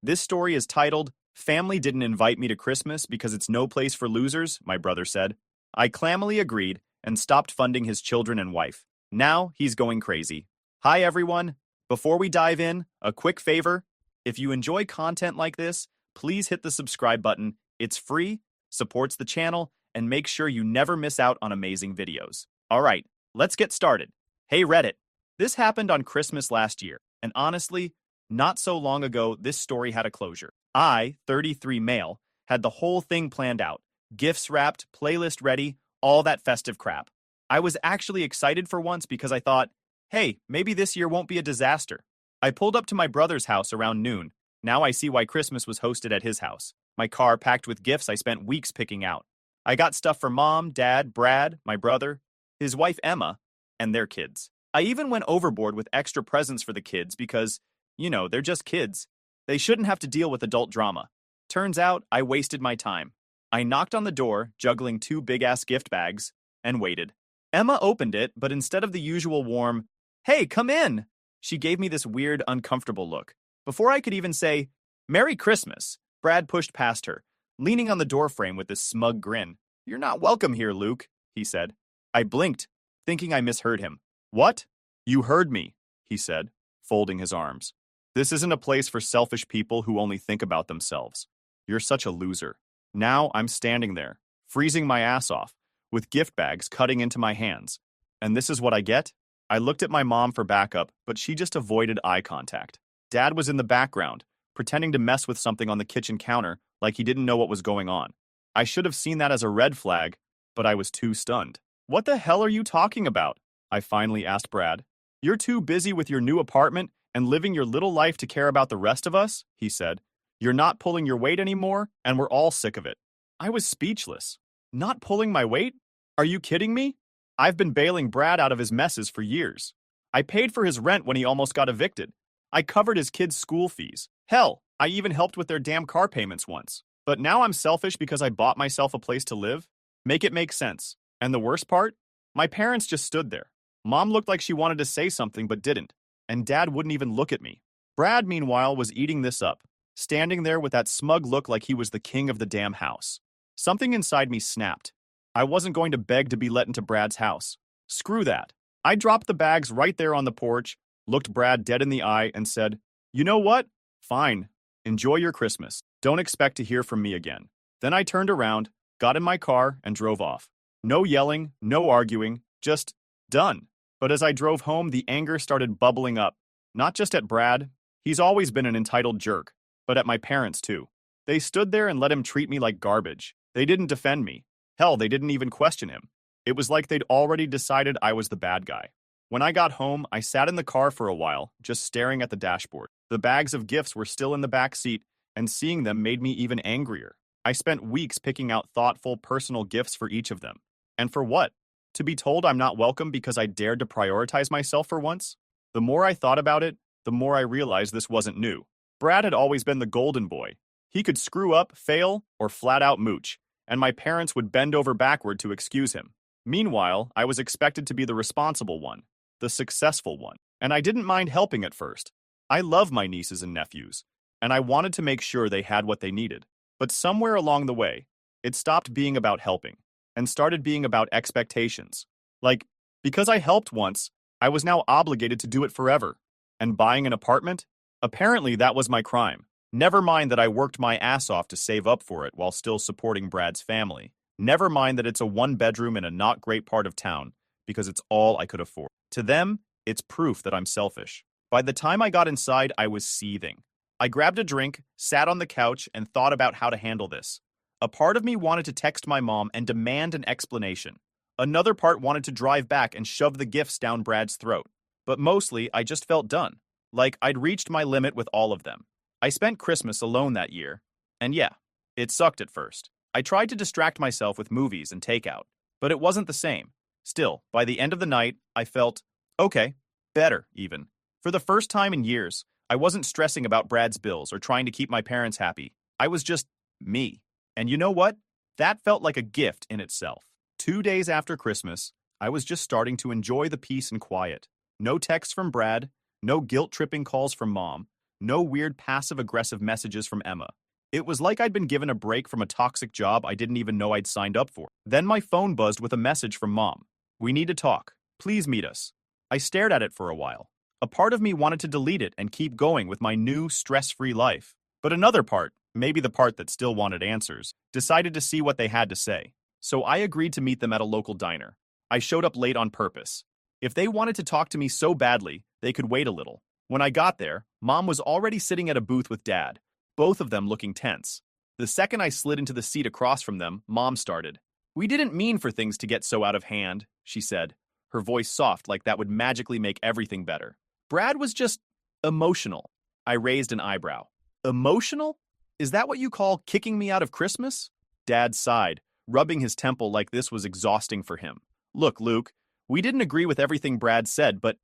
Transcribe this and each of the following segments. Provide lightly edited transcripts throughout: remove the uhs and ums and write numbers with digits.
This story is titled, Family Didn't Invite Me to Christmas Because It's No Place for Losers, my brother said. I clammily agreed and stopped funding his children and wife. Now he's going crazy. Hi everyone. Before we dive in, a quick favor. If you enjoy content like this, please hit the subscribe button. It's free, supports the channel, and make sure you never miss out on amazing videos. Alright, let's get started. Hey Reddit. This happened on Christmas last year, and honestly, not so long ago this story had a closure. I, 33 male, had the whole thing planned out. Gifts wrapped, playlist ready, all that festive crap. I was actually excited for once because I thought, hey, maybe this year won't be a disaster. I pulled up to my brother's house around noon. Now I see why Christmas was hosted at his house. My car packed with gifts I spent weeks picking out. I got stuff for Mom, Dad, Brad, my brother, his wife Emma, and their kids. I even went overboard with extra presents for the kids because, they're just kids. They shouldn't have to deal with adult drama. Turns out I wasted my time. I knocked on the door, juggling 2 big-ass gift bags, and waited. Emma opened it, but instead of the usual warm, "Hey, come in," she gave me this weird, uncomfortable look. Before I could even say, "Merry Christmas," Brad pushed past her, leaning on the doorframe with this smug grin. "You're not welcome here, Luke," he said. I blinked, thinking I misheard him. "What?" "You heard me," he said, folding his arms. "This isn't a place for selfish people who only think about themselves. You're such a loser." Now I'm standing there, freezing my ass off, with gift bags cutting into my hands. And this is what I get? I looked at my mom for backup, but she just avoided eye contact. Dad was in the background, pretending to mess with something on the kitchen counter like he didn't know what was going on. I should have seen that as a red flag, but I was too stunned. "What the hell are you talking about?" I finally asked Brad. "You're too busy with your new apartment and living your little life to care about the rest of us," he said. "You're not pulling your weight anymore, and we're all sick of it." I was speechless. Not pulling my weight? Are you kidding me? I've been bailing Brad out of his messes for years. I paid for his rent when he almost got evicted. I covered his kids' school fees. Hell, I even helped with their damn car payments once. But now I'm selfish because I bought myself a place to live? Make it make sense. And the worst part? My parents just stood there. Mom looked like she wanted to say something but didn't. And Dad wouldn't even look at me. Brad, meanwhile, was eating this up, standing there with that smug look like he was the king of the damn house. Something inside me snapped. I wasn't going to beg to be let into Brad's house. Screw that. I dropped the bags right there on the porch, looked Brad dead in the eye, and said, "You know what? Fine. Enjoy your Christmas. Don't expect to hear from me again." Then I turned around, got in my car, and drove off. No yelling, no arguing, just done. But as I drove home, the anger started bubbling up. Not just at Brad. He's always been an entitled jerk. But at my parents, too. They stood there and let him treat me like garbage. They didn't defend me. Hell, they didn't even question him. It was like they'd already decided I was the bad guy. When I got home, I sat in the car for a while, just staring at the dashboard. The bags of gifts were still in the back seat, and seeing them made me even angrier. I spent weeks picking out thoughtful, personal gifts for each of them. And for what? To be told I'm not welcome because I dared to prioritize myself for once? The more I thought about it, the more I realized this wasn't new. Brad had always been the golden boy. He could screw up, fail, or flat out mooch, and my parents would bend over backward to excuse him. Meanwhile, I was expected to be the responsible one, the successful one, and I didn't mind helping at first. I love my nieces and nephews, and I wanted to make sure they had what they needed. But somewhere along the way, it stopped being about helping, and started being about expectations. Like, because I helped once, I was now obligated to do it forever. And buying an apartment? Apparently that was my crime. Never mind that I worked my ass off to save up for it while still supporting Brad's family. Never mind that it's a 1-bedroom in a not great part of town, because it's all I could afford. To them, it's proof that I'm selfish. By the time I got inside, I was seething. I grabbed a drink, sat on the couch, and thought about how to handle this. A part of me wanted to text my mom and demand an explanation. Another part wanted to drive back and shove the gifts down Brad's throat. But mostly, I just felt done. Like I'd reached my limit with all of them. I spent Christmas alone that year. And yeah, it sucked at first. I tried to distract myself with movies and takeout, but it wasn't the same. Still, by the end of the night, I felt, okay, better even. For the first time in years, I wasn't stressing about Brad's bills or trying to keep my parents happy. I was just me. And you know what? That felt like a gift in itself. 2 days after Christmas, I was just starting to enjoy the peace and quiet. No texts from Brad, no guilt-tripping calls from Mom, No weird passive-aggressive messages from Emma. It was like I'd been given a break from a toxic job I didn't even know I'd signed up for. Then my phone buzzed with a message from Mom. "We need to talk. Please meet us." I stared at it for a while. A part of me wanted to delete it and keep going with my new, stress-free life. But another part, maybe the part that still wanted answers, decided to see what they had to say. So I agreed to meet them at a local diner. I showed up late on purpose. If they wanted to talk to me so badly, they could wait a little. When I got there, Mom was already sitting at a booth with Dad, both of them looking tense. The second I slid into the seat across from them, Mom started. "We didn't mean for things to get so out of hand," she said, her voice soft like that would magically make everything better. "Brad was just emotional." I raised an eyebrow. "Emotional? Is that what you call kicking me out of Christmas?" Dad sighed, rubbing his temple like this was exhausting for him. "Look, Luke, we didn't agree with everything Brad said, but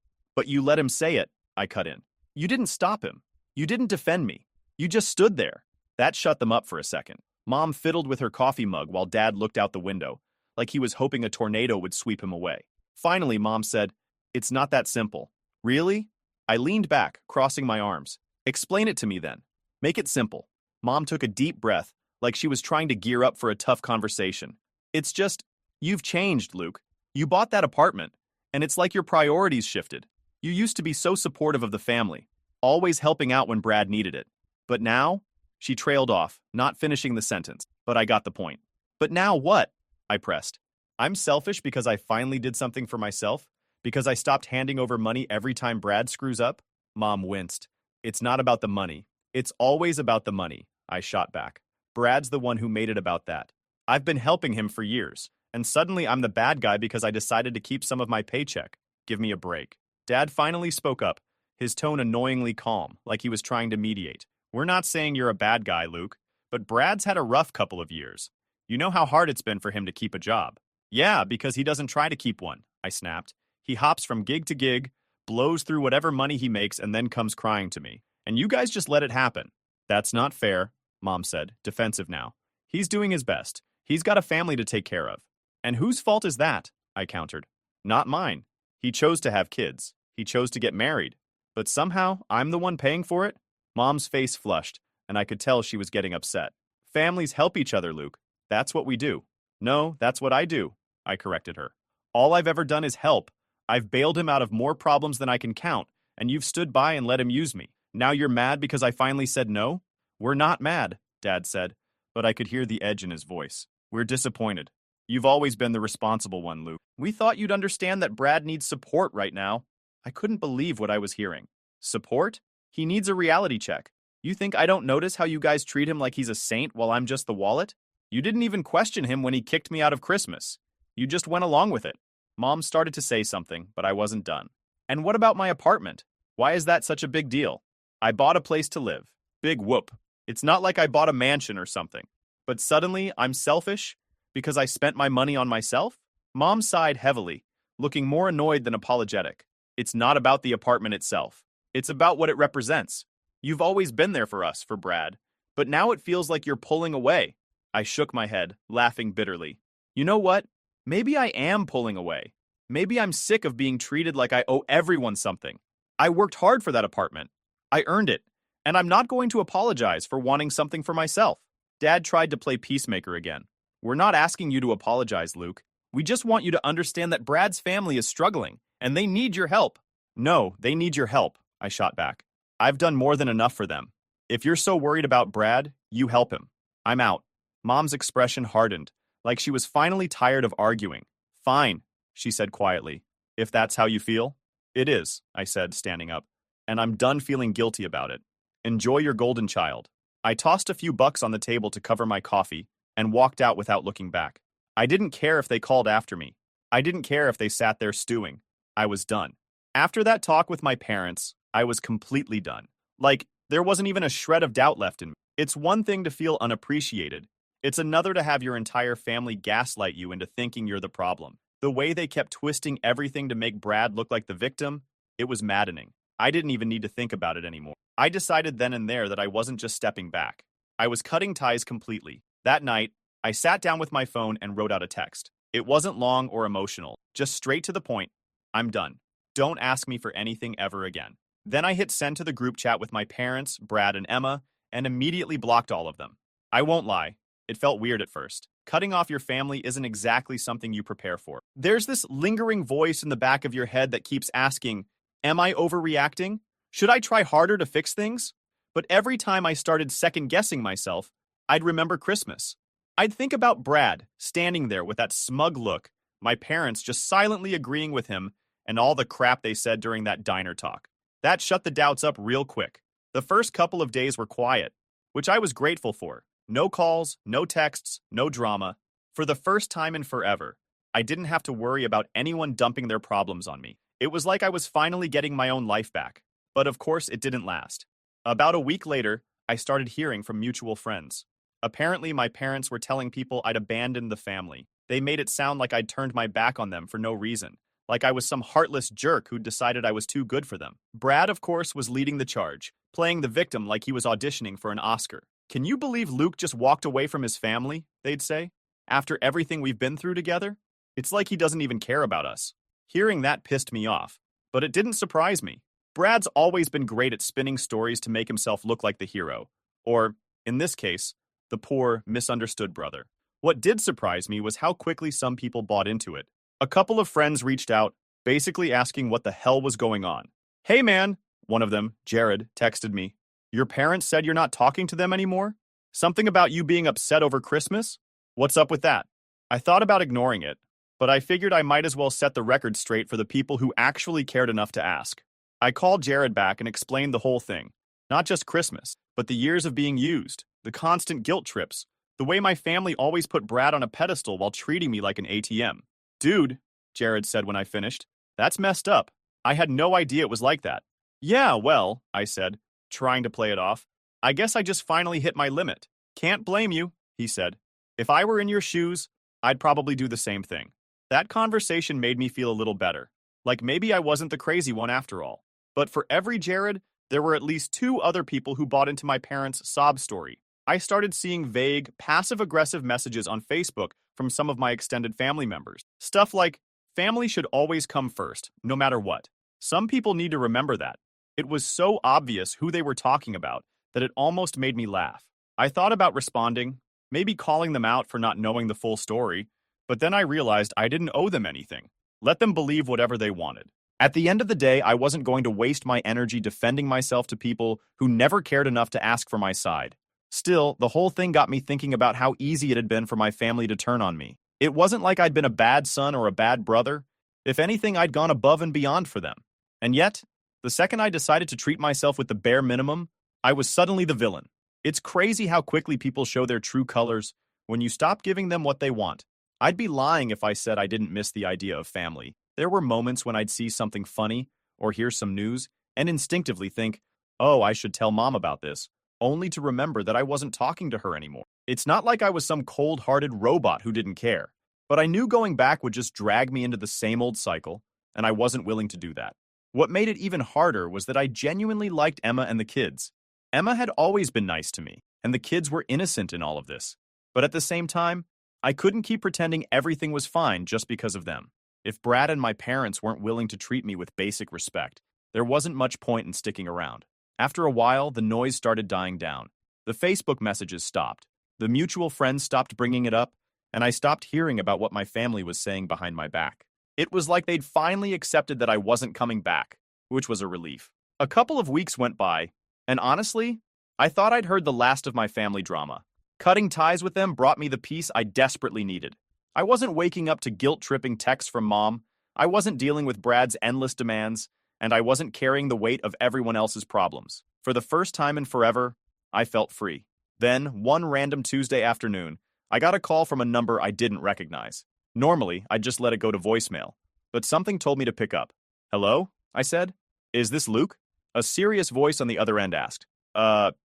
you let him say it," I cut in. "You didn't stop him. You didn't defend me. You just stood there." That shut them up for a second. Mom fiddled with her coffee mug while Dad looked out the window, like he was hoping a tornado would sweep him away. Finally, Mom said, "It's not that simple." "Really?" I leaned back, crossing my arms. "Explain it to me then. Make it simple." Mom took a deep breath, like she was trying to gear up for a tough conversation. "It's just, you've changed, Luke. You bought that apartment, and it's like your priorities shifted. You used to be so supportive of the family, always helping out when Brad needed it. But now?" She trailed off, not finishing the sentence, but I got the point. "But now what?" I pressed. "I'm selfish because I finally did something for myself? Because I stopped handing over money every time Brad screws up?" Mom winced. "It's not about the money. It's always about the money," I shot back. "Brad's the one who made it about that. I've been helping him for years, and suddenly I'm the bad guy because I decided to keep some of my paycheck. Give me a break." Dad finally spoke up, his tone annoyingly calm, like he was trying to mediate. "We're not saying you're a bad guy, Luke, but Brad's had a rough couple of years. You know how hard it's been for him to keep a job." "Yeah, because he doesn't try to keep one," I snapped. "He hops from gig to gig, blows through whatever money he makes, and then comes crying to me. And you guys just let it happen." "That's not fair," Mom said, defensive now. "He's doing his best. He's got a family to take care of." "And whose fault is that?" I countered. "Not mine. He chose to have kids. He chose to get married. But somehow, I'm the one paying for it?" Mom's face flushed, and I could tell she was getting upset. "Families help each other, Luke. That's what we do." "No, that's what I do," I corrected her. "All I've ever done is help. I've bailed him out of more problems than I can count, and you've stood by and let him use me. Now you're mad because I finally said no?" "We're not mad," Dad said, but I could hear the edge in his voice. "We're disappointed. You've always been the responsible one, Luke. We thought you'd understand that Brad needs support right now." I couldn't believe what I was hearing. "Support? He needs a reality check. You think I don't notice how you guys treat him like he's a saint while I'm just the wallet? You didn't even question him when he kicked me out of Christmas. You just went along with it." Mom started to say something, but I wasn't done. "And what about my apartment? Why is that such a big deal? I bought a place to live. Big whoop. It's not like I bought a mansion or something. But suddenly, I'm selfish because I spent my money on myself?" Mom sighed heavily, looking more annoyed than apologetic. "It's not about the apartment itself. It's about what it represents. You've always been there for us, for Brad. But now it feels like you're pulling away." I shook my head, laughing bitterly. "You know what? Maybe I am pulling away. Maybe I'm sick of being treated like I owe everyone something. I worked hard for that apartment. I earned it. And I'm not going to apologize for wanting something for myself." Dad tried to play peacemaker again. "We're not asking you to apologize, Luke. We just want you to understand that Brad's family is struggling, and they need your help." "No, they need your help," I shot back. "I've done more than enough for them. If you're so worried about Brad, you help him. I'm out." Mom's expression hardened, like she was finally tired of arguing. "Fine," she said quietly. "If that's how you feel." "It is," I said, standing up. "And I'm done feeling guilty about it. Enjoy your golden child." I tossed a few bucks on the table to cover my coffee and walked out without looking back. I didn't care if they called after me. I didn't care if they sat there stewing. I was done. After that talk with my parents, I was completely done. Like, there wasn't even a shred of doubt left in me. It's one thing to feel unappreciated. It's another to have your entire family gaslight you into thinking you're the problem. The way they kept twisting everything to make Brad look like the victim, it was maddening. I didn't even need to think about it anymore. I decided then and there that I wasn't just stepping back. I was cutting ties completely. That night, I sat down with my phone and wrote out a text. It wasn't long or emotional, just straight to the point. "I'm done. Don't ask me for anything ever again." Then I hit send to the group chat with my parents, Brad, and Emma, and immediately blocked all of them. I won't lie, it felt weird at first. Cutting off your family isn't exactly something you prepare for. There's this lingering voice in the back of your head that keeps asking, am I overreacting? Should I try harder to fix things? But every time I started second-guessing myself, I'd remember Christmas. I'd think about Brad, standing there with that smug look, my parents just silently agreeing with him, and all the crap they said during that diner talk. That shut the doubts up real quick. The first couple of days were quiet, which I was grateful for. No calls, no texts, no drama. For the first time in forever, I didn't have to worry about anyone dumping their problems on me. It was like I was finally getting my own life back. But of course, it didn't last. About a week later, I started hearing from mutual friends. Apparently, my parents were telling people I'd abandoned the family. They made it sound like I'd turned my back on them for no reason, like I was some heartless jerk who'd decided I was too good for them. Brad, of course, was leading the charge, playing the victim like he was auditioning for an Oscar. Can you believe Luke just walked away from his family, they'd say, after everything we've been through together? It's like he doesn't even care about us. Hearing that pissed me off, but it didn't surprise me. Brad's always been great at spinning stories to make himself look like the hero, or, in this case, the poor, misunderstood brother. What did surprise me was how quickly some people bought into it. A couple of friends reached out, basically asking what the hell was going on. Hey man, one of them, Jared, texted me. Your parents said you're not talking to them anymore? Something about you being upset over Christmas? What's up with that? I thought about ignoring it, but I figured I might as well set the record straight for the people who actually cared enough to ask. I called Jared back and explained the whole thing. Not just Christmas, but the years of being used, the constant guilt trips, the way my family always put Brad on a pedestal while treating me like an ATM. Dude, Jared said when I finished, that's messed up. I had no idea it was like that. Yeah, well, I said, trying to play it off. I guess I just finally hit my limit. Can't blame you, he said. If I were in your shoes, I'd probably do the same thing. That conversation made me feel a little better. Like maybe I wasn't the crazy one after all. But for every Jared, there were at least two other people who bought into my parents' sob story. I started seeing vague, passive-aggressive messages on Facebook from some of my extended family members. Stuff like, family should always come first, no matter what. Some people need to remember that. It was so obvious who they were talking about that it almost made me laugh. I thought about responding, maybe calling them out for not knowing the full story, but then I realized I didn't owe them anything. Let them believe whatever they wanted. At the end of the day, I wasn't going to waste my energy defending myself to people who never cared enough to ask for my side. Still, the whole thing got me thinking about how easy it had been for my family to turn on me. It wasn't like I'd been a bad son or a bad brother. If anything, I'd gone above and beyond for them. And yet, the second I decided to treat myself with the bare minimum, I was suddenly the villain. It's crazy how quickly people show their true colors when you stop giving them what they want. I'd be lying if I said I didn't miss the idea of family. There were moments when I'd see something funny or hear some news and instinctively think, oh, I should tell mom about this, only to remember that I wasn't talking to her anymore. It's not like I was some cold-hearted robot who didn't care, but I knew going back would just drag me into the same old cycle, and I wasn't willing to do that. What made it even harder was that I genuinely liked Emma and the kids. Emma had always been nice to me, and the kids were innocent in all of this. But at the same time, I couldn't keep pretending everything was fine just because of them. If Brad and my parents weren't willing to treat me with basic respect, there wasn't much point in sticking around. After a while, the noise started dying down. The Facebook messages stopped. The mutual friends stopped bringing it up, and I stopped hearing about what my family was saying behind my back. It was like they'd finally accepted that I wasn't coming back, which was a relief. A couple of weeks went by, and honestly, I thought I'd heard the last of my family drama. Cutting ties with them brought me the peace I desperately needed. I wasn't waking up to guilt-tripping texts from mom, I wasn't dealing with Brad's endless demands, and I wasn't carrying the weight of everyone else's problems. For the first time in forever, I felt free. Then, one random Tuesday afternoon, I got a call from a number I didn't recognize. Normally, I'd just let it go to voicemail, but something told me to pick up. Hello? I said. Is this Luke? A serious voice on the other end asked.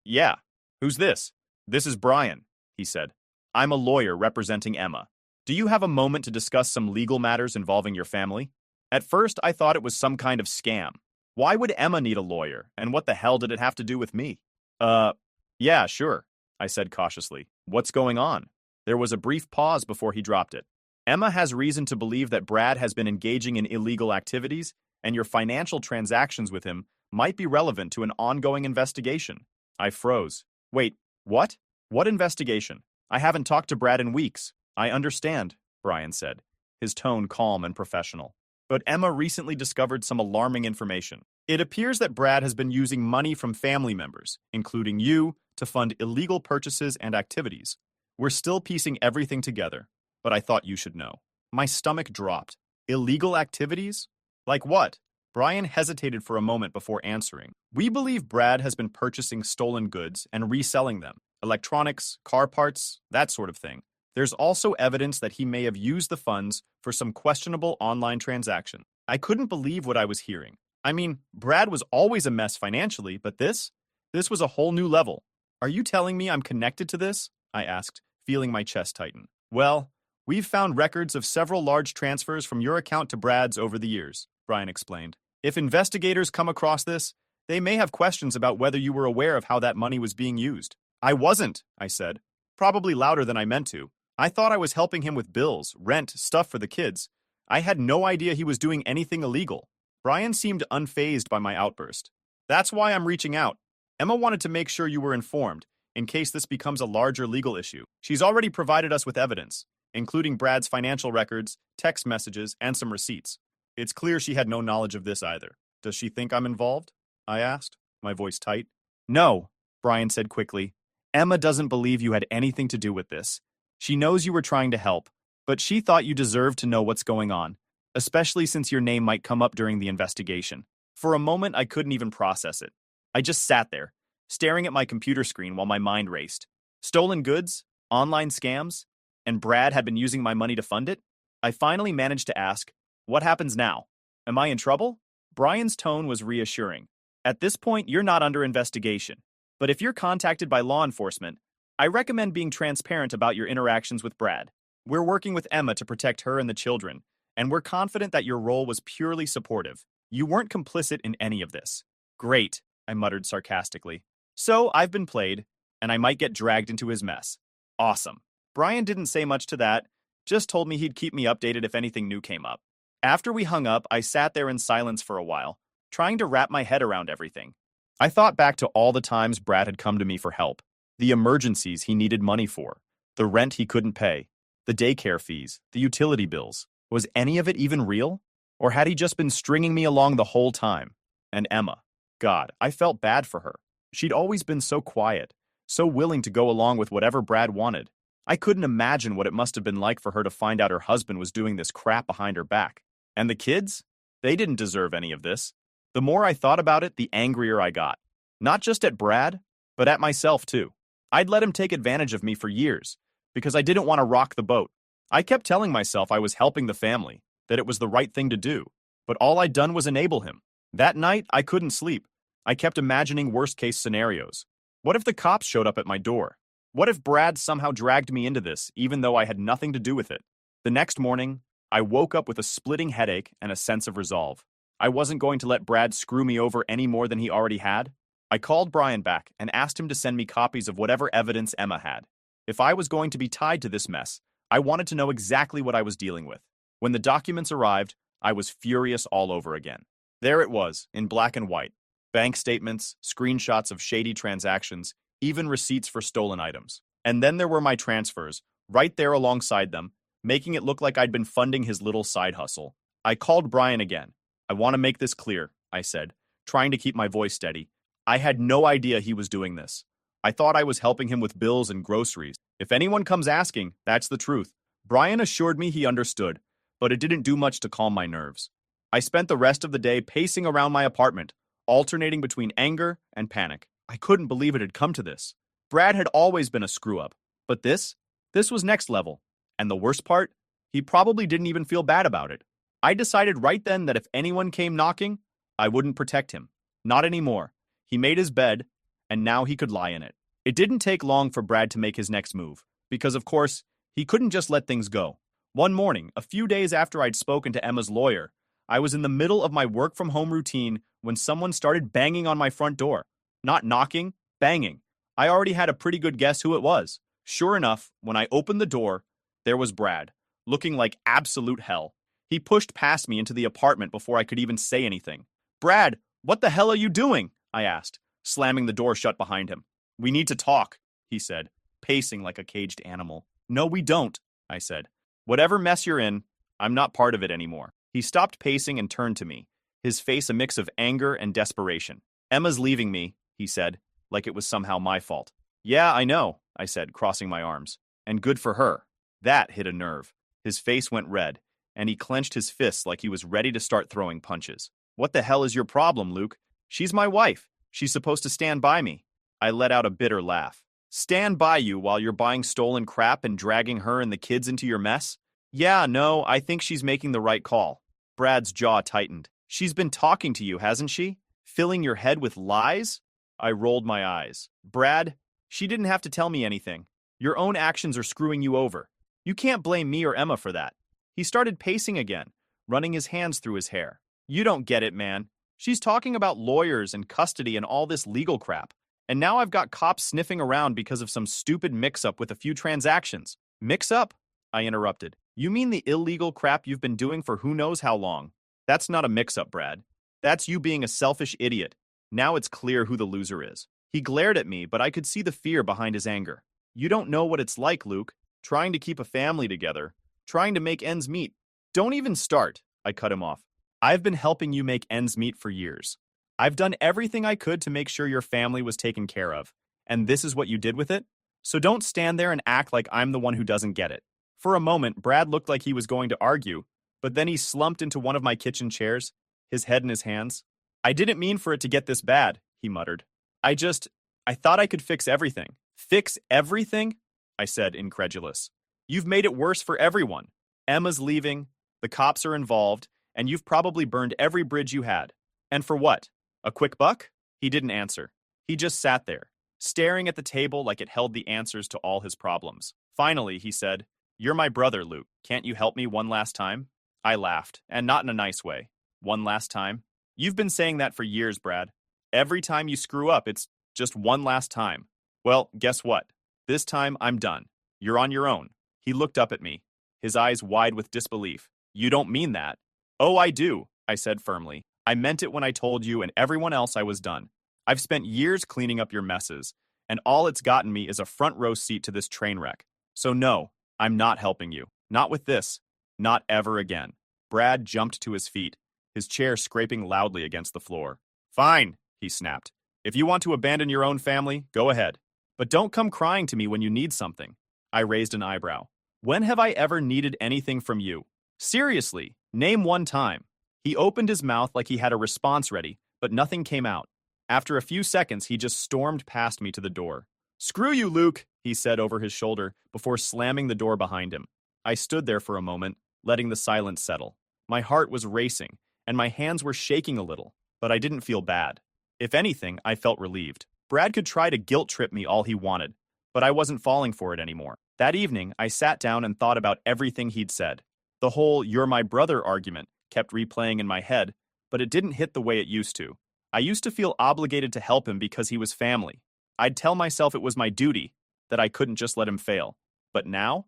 Yeah. Who's this? This is Brian, he said. I'm a lawyer representing Emma. Do you have a moment to discuss some legal matters involving your family? At first, I thought it was some kind of scam. Why would Emma need a lawyer, and what the hell did it have to do with me? Yeah, sure, I said cautiously. What's going on? There was a brief pause before he dropped it. Emma has reason to believe that Brad has been engaging in illegal activities, and your financial transactions with him might be relevant to an ongoing investigation. I froze. Wait, what? What investigation? I haven't talked to Brad in weeks. I understand, Brian said, his tone calm and professional. But Emma recently discovered some alarming information. It appears that Brad has been using money from family members, including you, to fund illegal purchases and activities. We're still piecing everything together, but I thought you should know. My stomach dropped. Illegal activities? Like what? Brian hesitated for a moment before answering. We believe Brad has been purchasing stolen goods and reselling them. Electronics, car parts, that sort of thing. There's also evidence that he may have used the funds for some questionable online transaction. I couldn't believe what I was hearing. I mean, Brad was always a mess financially, but this was a whole new level. Are you telling me I'm connected to this? I asked, feeling my chest tighten. Well, we've found records of several large transfers from your account to Brad's over the years, Brian explained. If investigators come across this, they may have questions about whether you were aware of how that money was being used. I wasn't, I said, probably louder than I meant to. I thought I was helping him with bills, rent, stuff for the kids. I had no idea he was doing anything illegal. Brian seemed unfazed by my outburst. That's why I'm reaching out. Emma wanted to make sure you were informed, in case this becomes a larger legal issue. She's already provided us with evidence, including Brad's financial records, text messages, and some receipts. It's clear she had no knowledge of this either. Does she think I'm involved? I asked, my voice tight. No, Brian said quickly. Emma doesn't believe you had anything to do with this. She knows you were trying to help, but she thought you deserved to know what's going on, especially since your name might come up during the investigation. For a moment, I couldn't even process it. I just sat there, staring at my computer screen while my mind raced. Stolen goods, online scams, and Brad had been using my money to fund it? I finally managed to ask, what happens now? Am I in trouble? Brian's tone was reassuring. At this point, you're not under investigation. But if you're contacted by law enforcement, I recommend being transparent about your interactions with Brad. We're working with Emma to protect her and the children, and we're confident that your role was purely supportive. You weren't complicit in any of this. Great, I muttered sarcastically. So I've been played, and I might get dragged into his mess. Awesome. Brian didn't say much to that, just told me he'd keep me updated if anything new came up. After we hung up, I sat there in silence for a while, trying to wrap my head around everything. I thought back to all the times Brad had come to me for help, the emergencies he needed money for, the rent he couldn't pay, the daycare fees, the utility bills. Was any of it even real? Or had he just been stringing me along the whole time? And Emma. God, I felt bad for her. She'd always been so quiet, so willing to go along with whatever Brad wanted. I couldn't imagine what it must have been like for her to find out her husband was doing this crap behind her back. And the kids? They didn't deserve any of this. The more I thought about it, the angrier I got. Not just at Brad, but at myself too. I'd let him take advantage of me for years, because I didn't want to rock the boat. I kept telling myself I was helping the family, that it was the right thing to do, but all I'd done was enable him. That night, I couldn't sleep. I kept imagining worst-case scenarios. What if the cops showed up at my door? What if Brad somehow dragged me into this, even though I had nothing to do with it? The next morning, I woke up with a splitting headache and a sense of resolve. I wasn't going to let Brad screw me over any more than he already had. I called Brian back and asked him to send me copies of whatever evidence Emma had. If I was going to be tied to this mess, I wanted to know exactly what I was dealing with. When the documents arrived, I was furious all over again. There it was, in black and white. Bank statements, screenshots of shady transactions, even receipts for stolen items. And then there were my transfers, right there alongside them, making it look like I'd been funding his little side hustle. I called Brian again. I want to make this clear, I said, trying to keep my voice steady. I had no idea he was doing this. I thought I was helping him with bills and groceries. If anyone comes asking, that's the truth. Brian assured me he understood, but it didn't do much to calm my nerves. I spent the rest of the day pacing around my apartment, alternating between anger and panic. I couldn't believe it had come to this. Brad had always been a screw-up, but this was next level. And the worst part, he probably didn't even feel bad about it. I decided right then that if anyone came knocking, I wouldn't protect him. Not anymore. He made his bed, and now he could lie in it. It didn't take long for Brad to make his next move, because of course, he couldn't just let things go. One morning, a few days after I'd spoken to Emma's lawyer, I was in the middle of my work-from-home routine when someone started banging on my front door. Not knocking, banging. I already had a pretty good guess who it was. Sure enough, when I opened the door, there was Brad, looking like absolute hell. He pushed past me into the apartment before I could even say anything. "Brad, What the hell are you doing? I asked, slamming the door shut behind him. We need to talk, he said, pacing like a caged animal. No, we don't, I said. Whatever mess you're in, I'm not part of it anymore. He stopped pacing and turned to me, his face a mix of anger and desperation. Emma's leaving me, he said, like it was somehow my fault. Yeah, I know, I said, crossing my arms. And good for her. That hit a nerve. His face went red, and he clenched his fists like he was ready to start throwing punches. What the hell is your problem, Luke? She's my wife. She's supposed to stand by me. I let out a bitter laugh. Stand by you while you're buying stolen crap and dragging her and the kids into your mess? Yeah, no, I think she's making the right call. Brad's jaw tightened. She's been talking to you, hasn't she? Filling your head with lies? I rolled my eyes. Brad, she didn't have to tell me anything. Your own actions are screwing you over. You can't blame me or Emma for that. He started pacing again, running his hands through his hair. You don't get it, man. She's talking about lawyers and custody and all this legal crap. And now I've got cops sniffing around because of some stupid mix-up with a few transactions. Mix-up? I interrupted. You mean the illegal crap you've been doing for who knows how long? That's not a mix-up, Brad. That's you being a selfish idiot. Now it's clear who the loser is. He glared at me, but I could see the fear behind his anger. You don't know what it's like, Luke. Trying to keep a family together. Trying to make ends meet. Don't even start, I cut him off. I've been helping you make ends meet for years. I've done everything I could to make sure your family was taken care of. And this is what you did with it? So don't stand there and act like I'm the one who doesn't get it. For a moment, Brad looked like he was going to argue, but then he slumped into one of my kitchen chairs, his head in his hands. I didn't mean for it to get this bad, he muttered. I thought I could fix everything. Fix everything? I said, incredulous. You've made it worse for everyone. Emma's leaving, the cops are involved, and you've probably burned every bridge you had. And for what? A quick buck? He didn't answer. He just sat there, staring at the table like it held the answers to all his problems. Finally, he said, You're my brother, Luke. Can't you help me one last time? I laughed, and not in a nice way. One last time? You've been saying that for years, Brad. Every time you screw up, it's just one last time. Well, guess what? This time, I'm done. You're on your own. He looked up at me, his eyes wide with disbelief. You don't mean that. Oh, I do, I said firmly. I meant it when I told you and everyone else I was done. I've spent years cleaning up your messes, and all it's gotten me is a front row seat to this train wreck. So no, I'm not helping you. Not with this. Not ever again. Brad jumped to his feet, his chair scraping loudly against the floor. Fine, he snapped. If you want to abandon your own family, go ahead. But don't come crying to me when you need something. I raised an eyebrow. When have I ever needed anything from you? Seriously, name one time. He opened his mouth like he had a response ready, but nothing came out. After a few seconds, he just stormed past me to the door. Screw you, Luke, he said over his shoulder before slamming the door behind him. I stood there for a moment, letting the silence settle. My heart was racing, and my hands were shaking a little, but I didn't feel bad. If anything, I felt relieved. Brad could try to guilt-trip me all he wanted, but I wasn't falling for it anymore. That evening, I sat down and thought about everything he'd said. The whole "you're my brother" argument kept replaying in my head, but it didn't hit the way it used to. I used to feel obligated to help him because he was family. I'd tell myself it was my duty, that I couldn't just let him fail. But now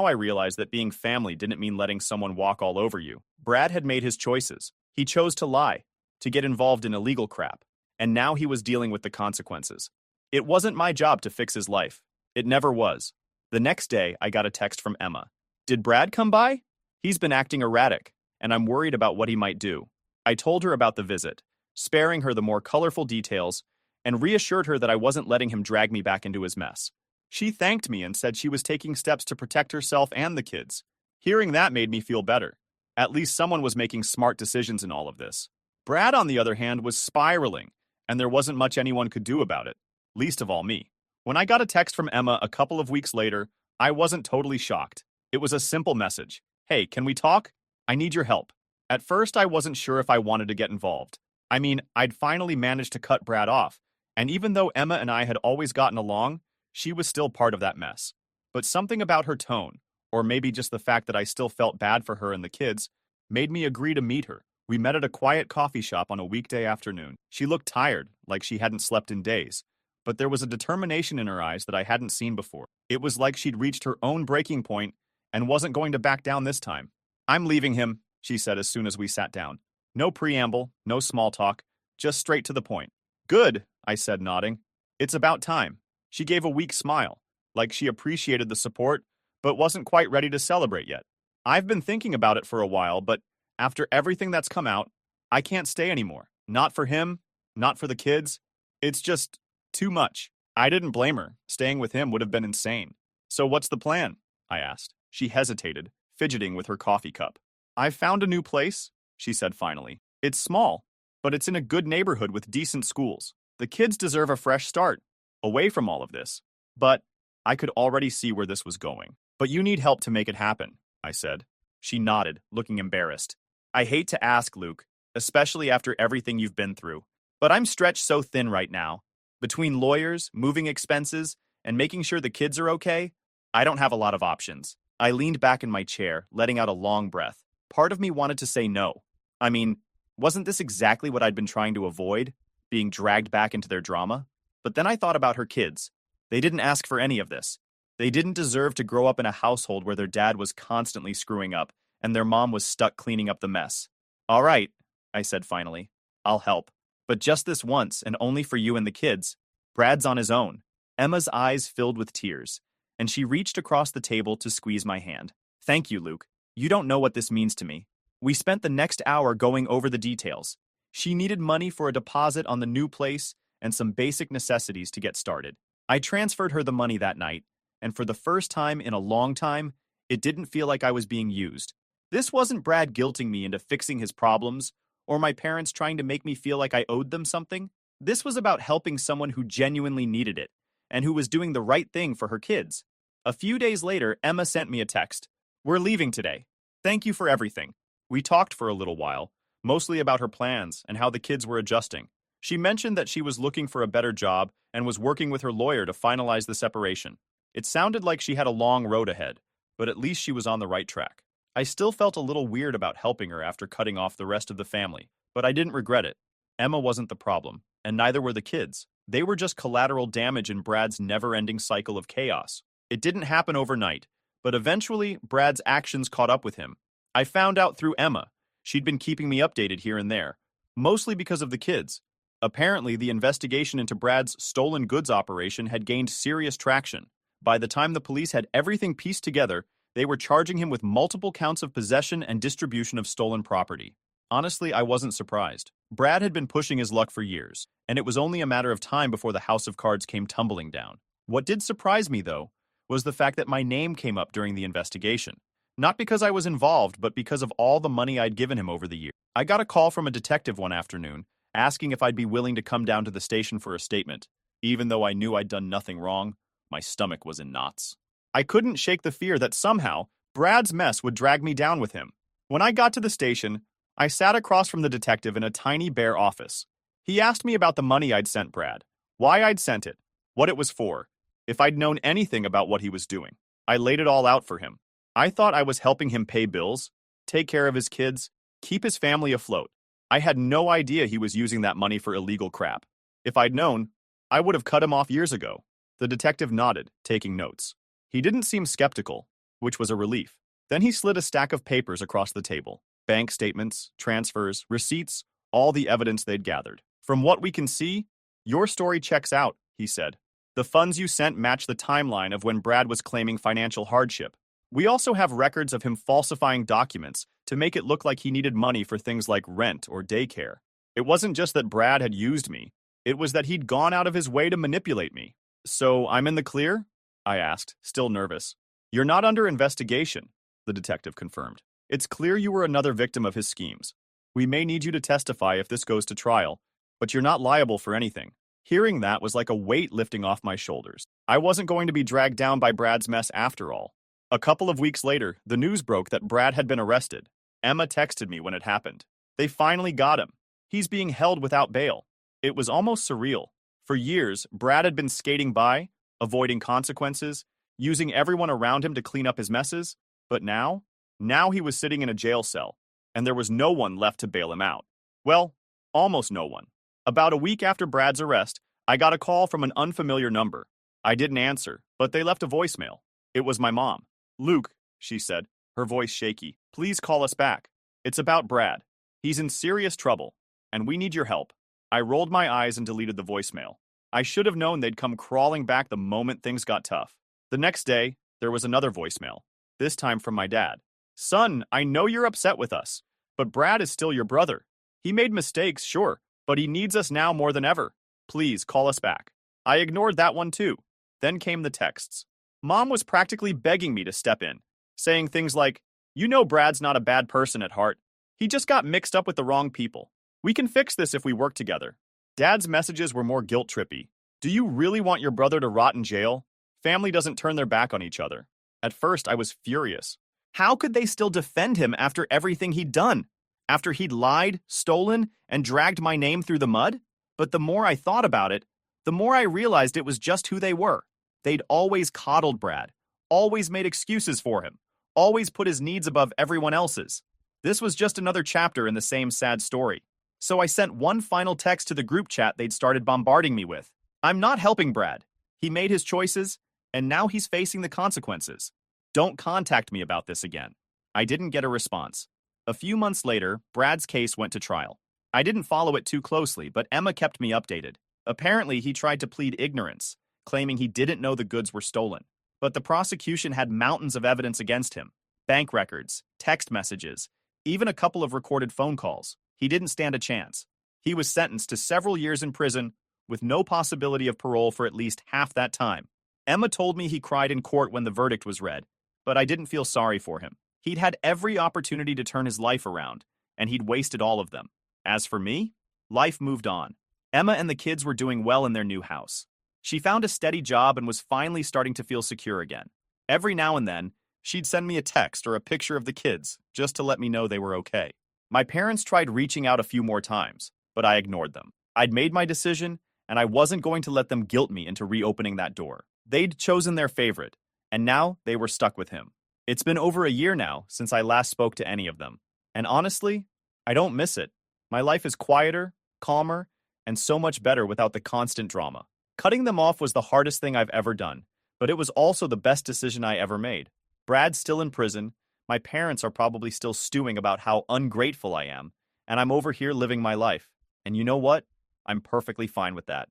I realized that being family didn't mean letting someone walk all over you. Brad had made his choices. He chose to lie, to get involved in illegal crap, and now he was dealing with the consequences. It wasn't my job to fix his life. It never was. The next day, I got a text from Emma. Did Brad come by? He's been acting erratic, and I'm worried about what he might do. I told her about the visit, sparing her the more colorful details, and reassured her that I wasn't letting him drag me back into his mess. She thanked me and said she was taking steps to protect herself and the kids. Hearing that made me feel better. At least someone was making smart decisions in all of this. Brad, on the other hand, was spiraling, and there wasn't much anyone could do about it, least of all me. When I got a text from Emma a couple of weeks later, I wasn't totally shocked. It was a simple message. Hey, can we talk? I need your help. At first, I wasn't sure if I wanted to get involved. I mean, I'd finally managed to cut Brad off, and even though Emma and I had always gotten along, she was still part of that mess. But something about her tone, or maybe just the fact that I still felt bad for her and the kids, made me agree to meet her. We met at a quiet coffee shop on a weekday afternoon. She looked tired, like she hadn't slept in days, but there was a determination in her eyes that I hadn't seen before. It was like she'd reached her own breaking point and wasn't going to back down this time. I'm leaving him, she said as soon as we sat down. No preamble, no small talk, just straight to the point. Good, I said, nodding. It's about time. She gave a weak smile, like she appreciated the support, but wasn't quite ready to celebrate yet. I've been thinking about it for a while, but after everything that's come out, I can't stay anymore. Not for him, not for the kids. It's just too much. I didn't blame her. Staying with him would have been insane. So what's the plan? I asked. She hesitated, fidgeting with her coffee cup. I've found a new place, she said finally. It's small, but it's in a good neighborhood with decent schools. The kids deserve a fresh start, away from all of this. But I could already see where this was going. But you need help to make it happen, I said. She nodded, looking embarrassed. I hate to ask, Luke, especially after everything you've been through. But I'm stretched so thin right now. Between lawyers, moving expenses, and making sure the kids are okay, I don't have a lot of options. I leaned back in my chair, letting out a long breath. Part of me wanted to say no. I mean, wasn't this exactly what I'd been trying to avoid? Being dragged back into their drama? But then I thought about her kids. They didn't ask for any of this. They didn't deserve to grow up in a household where their dad was constantly screwing up and their mom was stuck cleaning up the mess. All right, I said finally. I'll help. But just this once and only for you and the kids. Brad's on his own. Emma's eyes filled with tears, and she reached across the table to squeeze my hand. Thank you, Luke. You don't know what this means to me. We spent the next hour going over the details. She needed money for a deposit on the new place and some basic necessities to get started. I transferred her the money that night, and for the first time in a long time, it didn't feel like I was being used. This wasn't Brad guilting me into fixing his problems, or my parents trying to make me feel like I owed them something. This was about helping someone who genuinely needed it, and who was doing the right thing for her kids. A few days later, Emma sent me a text. We're leaving today. Thank you for everything. We talked for a little while, mostly about her plans and how the kids were adjusting. She mentioned that she was looking for a better job and was working with her lawyer to finalize the separation. It sounded like she had a long road ahead, but at least she was on the right track. I still felt a little weird about helping her after cutting off the rest of the family, but I didn't regret it. Emma wasn't the problem, and neither were the kids. They were just collateral damage in Brad's never-ending cycle of chaos. It didn't happen overnight, but eventually Brad's actions caught up with him. I found out through Emma. She'd been keeping me updated here and there, mostly because of the kids. Apparently, the investigation into Brad's stolen goods operation had gained serious traction. By the time the police had everything pieced together, they were charging him with multiple counts of possession and distribution of stolen property. Honestly, I wasn't surprised. Brad had been pushing his luck for years, and it was only a matter of time before the house of cards came tumbling down. What did surprise me, though, was the fact that my name came up during the investigation. Not because I was involved, but because of all the money I'd given him over the years. I got a call from a detective one afternoon, asking if I'd be willing to come down to the station for a statement. Even though I knew I'd done nothing wrong, my stomach was in knots. I couldn't shake the fear that somehow Brad's mess would drag me down with him. When I got to the station, I sat across from the detective in a tiny bare office. He asked me about the money I'd sent Brad, why I'd sent it, what it was for, if I'd known anything about what he was doing. I laid it all out for him. I thought I was helping him pay bills, take care of his kids, keep his family afloat. I had no idea he was using that money for illegal crap. If I'd known, I would have cut him off years ago. The detective nodded, taking notes. He didn't seem skeptical, which was a relief. Then he slid a stack of papers across the table. Bank statements, transfers, receipts, all the evidence they'd gathered. From what we can see, your story checks out, he said. The funds you sent match the timeline of when Brad was claiming financial hardship. We also have records of him falsifying documents to make it look like he needed money for things like rent or daycare. It wasn't just that Brad had used me. It was that he'd gone out of his way to manipulate me. So I'm in the clear? I asked, still nervous. You're not under investigation, the detective confirmed. It's clear you were another victim of his schemes. We may need you to testify if this goes to trial, but you're not liable for anything. Hearing that was like a weight lifting off my shoulders. I wasn't going to be dragged down by Brad's mess after all. A couple of weeks later, the news broke that Brad had been arrested. Emma texted me when it happened. They finally got him. He's being held without bail. It was almost surreal. For years, Brad had been skating by, avoiding consequences, using everyone around him to clean up his messes. But now he was sitting in a jail cell, and there was no one left to bail him out. Well, almost no one. About a week after Brad's arrest, I got a call from an unfamiliar number. I didn't answer, but they left a voicemail. It was my mom. Luke, she said, her voice shaky, please call us back. It's about Brad. He's in serious trouble, and we need your help. I rolled my eyes and deleted the voicemail. I should have known they'd come crawling back the moment things got tough. The next day, there was another voicemail, this time from my dad. Son, I know you're upset with us, but Brad is still your brother. He made mistakes, sure, but he needs us now more than ever. Please call us back. I ignored that one too. Then came the texts. Mom was practically begging me to step in, saying things like, "You know Brad's not a bad person at heart. He just got mixed up with the wrong people. We can fix this if we work together." Dad's messages were more guilt-trippy. Do you really want your brother to rot in jail? Family doesn't turn their back on each other. At first, I was furious. How could they still defend him after everything he'd done? After he'd lied, stolen, and dragged my name through the mud? But the more I thought about it, the more I realized it was just who they were. They'd always coddled Brad, always made excuses for him, always put his needs above everyone else's. This was just another chapter in the same sad story. So I sent one final text to the group chat they'd started bombarding me with. I'm not helping Brad. He made his choices, and now he's facing the consequences. Don't contact me about this again. I didn't get a response. A few months later, Brad's case went to trial. I didn't follow it too closely, but Emma kept me updated. Apparently, he tried to plead ignorance, claiming he didn't know the goods were stolen. But the prosecution had mountains of evidence against him. Bank records, text messages, even a couple of recorded phone calls. He didn't stand a chance. He was sentenced to several years in prison with no possibility of parole for at least half that time. Emma told me he cried in court when the verdict was read, but I didn't feel sorry for him. He'd had every opportunity to turn his life around, and he'd wasted all of them. As for me, life moved on. Emma and the kids were doing well in their new house. She found a steady job and was finally starting to feel secure again. Every now and then, she'd send me a text or a picture of the kids just to let me know they were okay. My parents tried reaching out a few more times, but I ignored them. I'd made my decision, and I wasn't going to let them guilt me into reopening that door. They'd chosen their favorite, and now they were stuck with him. It's been over a year now since I last spoke to any of them, and honestly, I don't miss it. My life is quieter, calmer, and so much better without the constant drama. Cutting them off was the hardest thing I've ever done, but it was also the best decision I ever made. Brad's still in prison, my parents are probably still stewing about how ungrateful I am, and I'm over here living my life. And you know what? I'm perfectly fine with that.